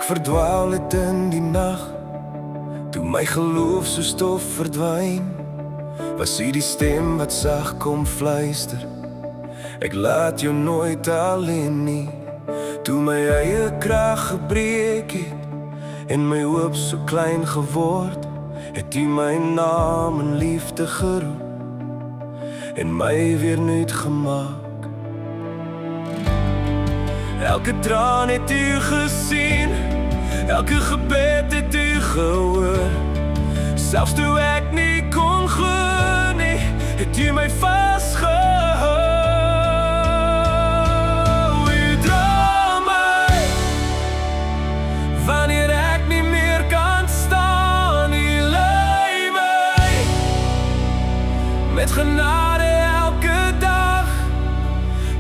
ek verdwaal het in die nag, toe my geloof so stof verdwyn, was hy die stem wat sag kom fluister, ek laat jou nooit alleen nie. Toe my eie krag gebreek het, en my hoop so klein geword, het hy my naam in liefde geroep, en my weer nuut gemaak. Elke traan het u gesien, elke gebed het u gehoor, selfs toe ek nie kon glo nie, het u my vastgehou. U dra my, wanneer ek nie meer kan staan, u lei my, met genade elke dag,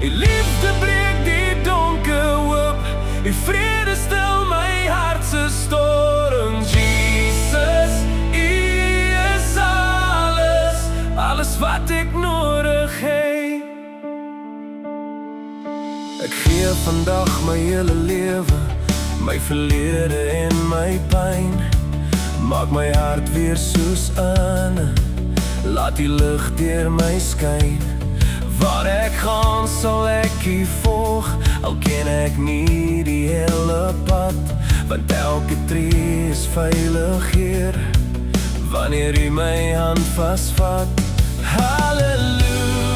u liefde breek die donker hoop, u vrede stil my hartse storm. Jesus, u is alles, alles wat ek nodig het. Ek gee vandag my hele lewe, my verlede en my pyn, maak my hart weer soos in, laat die lig deur my skyn. Waar ek gaan sal ek u volg, al ken ek nie die hele pad, want elke tree is veilig hier, wanneer u my hand vastvat. Halleluja.